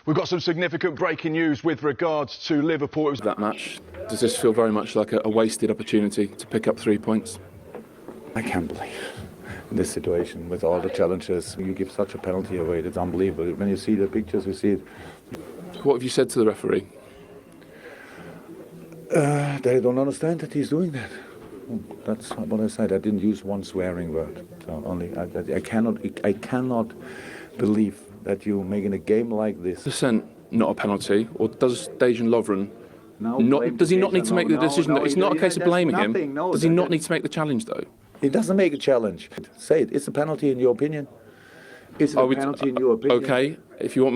We've got some significant breaking news with regards to Liverpool. That match, does this feel very much like a wasted opportunity to pick up 3 points? I can't believe in this situation with all the challenges. You give such a penalty away, it's unbelievable. When you see the pictures, you see it. What have you said to the referee? They don't understand that he's doing that. That's what I said. I didn't use one swearing word. So only I cannot believe that you making a game like this. Percent not a penalty, or does Dejan Lovren does he not need to make the decision? It's not a case of blaming him. Does he not need to make the challenge though? He doesn't make a challenge. Say it. It's a penalty in your opinion. Is it a penalty in your opinion? Okay. If you want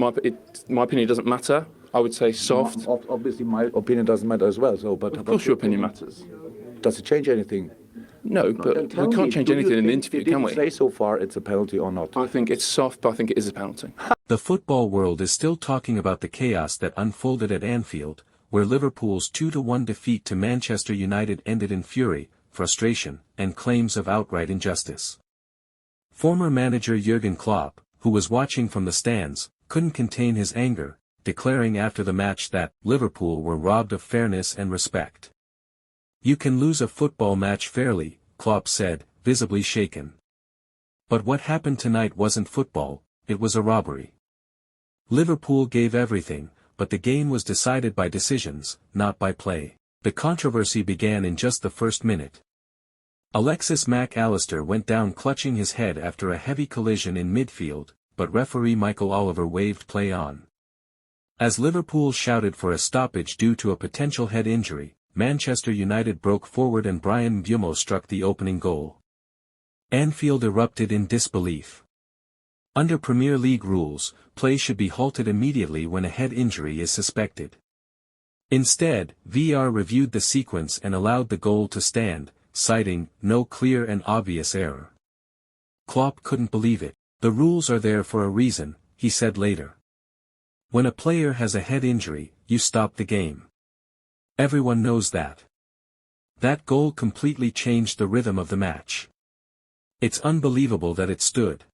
my opinion doesn't matter. I would say soft. Obviously, my opinion doesn't matter as well. So, but of course, your opinion matters. Does it change anything? No, but we can't change anything in an interview, can we? Say so far it's a penalty or not? I think it's soft, but I think it is a penalty. The football world is still talking about the chaos that unfolded at Anfield, where Liverpool's 2-1 defeat to Manchester United ended in fury, frustration, and claims of outright injustice. Former manager Jürgen Klopp, who was watching from the stands, couldn't contain his anger, declaring after the match that Liverpool were robbed of fairness and respect. "You can lose a football match fairly," Klopp said, visibly shaken. But what happened tonight wasn't football, it was a robbery. Liverpool gave everything, but the game was decided by decisions, not by play. The controversy began in just the first minute. Mac Allister went down clutching his head after a heavy collision in midfield, but referee Michael Oliver waved play on. As Liverpool shouted for a stoppage due to a potential head injury, Manchester United broke forward and Bryan Mbeumo struck the opening goal. Anfield erupted in disbelief. Under Premier League rules, play should be halted immediately when a head injury is suspected. Instead, VAR reviewed the sequence and allowed the goal to stand, citing no clear and obvious error. Klopp couldn't believe it. "The rules are there for a reason," he said later. "When a player has a head injury, you stop the game. Everyone knows that. That goal completely changed the rhythm of the match. It's unbelievable that it stood."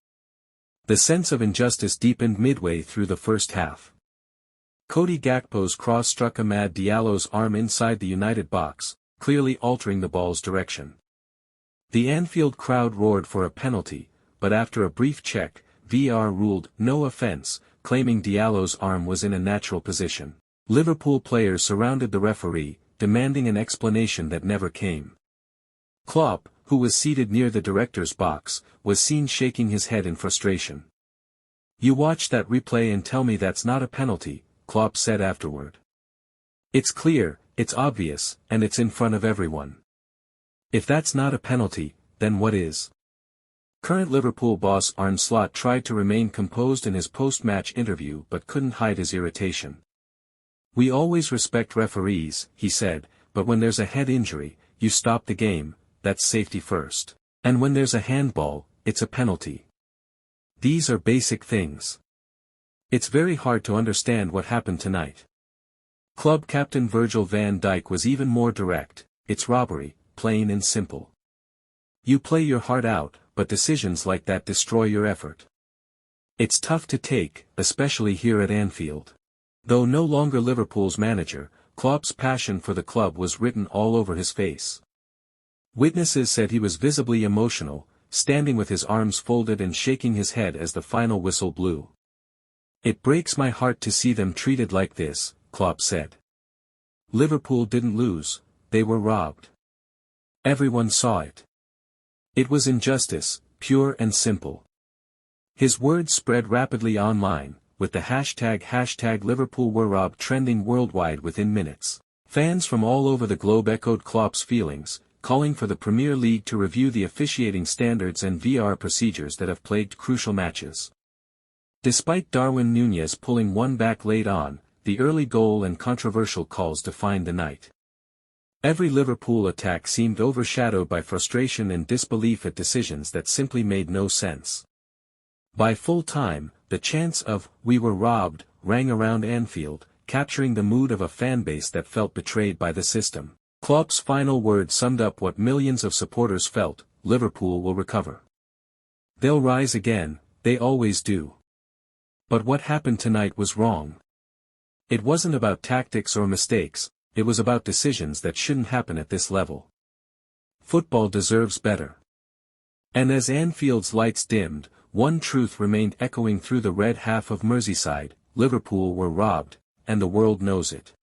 The sense of injustice deepened midway through the first half. Cody Gakpo's cross struck Amad Diallo's arm inside the United box, clearly altering the ball's direction. The Anfield crowd roared for a penalty, but after a brief check, VAR ruled no offence, claiming Diallo's arm was in a natural position. Liverpool players surrounded the referee, demanding an explanation that never came. Klopp, who was seated near the director's box, was seen shaking his head in frustration. "You watch that replay and tell me that's not a penalty," Klopp said afterward. "It's clear, it's obvious, and it's in front of everyone. If that's not a penalty, then what is?" Current Liverpool boss Arne Slot tried to remain composed in his post-match interview but couldn't hide his irritation. "We always respect referees," he said, "but when there's a head injury, you stop the game, that's safety first. And when there's a handball, it's a penalty. These are basic things. It's very hard to understand what happened tonight." Club captain Virgil van Dijk was even more direct: "It's robbery, plain and simple. You play your heart out, but decisions like that destroy your effort. It's tough to take, especially here at Anfield." Though no longer Liverpool's manager, Klopp's passion for the club was written all over his face. Witnesses said he was visibly emotional, standing with his arms folded and shaking his head as the final whistle blew. "It breaks my heart to see them treated like this," Klopp said. "Liverpool didn't lose, they were robbed. Everyone saw it. It was injustice, pure and simple." His words spread rapidly online, with the hashtag Liverpool were robbed trending worldwide within minutes. Fans from all over the globe echoed Klopp's feelings, calling for the Premier League to review the officiating standards and VAR procedures that have plagued crucial matches. Despite Darwin Núñez pulling one back late on, the early goal and controversial calls defined the night. Every Liverpool attack seemed overshadowed by frustration and disbelief at decisions that simply made no sense. By full time, the chants of "We were robbed" rang around Anfield, capturing the mood of a fanbase that felt betrayed by the system. Klopp's final words summed up what millions of supporters felt: Liverpool will recover. They'll rise again, they always do. But what happened tonight was wrong. It wasn't about tactics or mistakes, it was about decisions that shouldn't happen at this level. Football deserves better. And as Anfield's lights dimmed, one truth remained echoing through the red half of Merseyside: Liverpool were robbed, and the world knows it.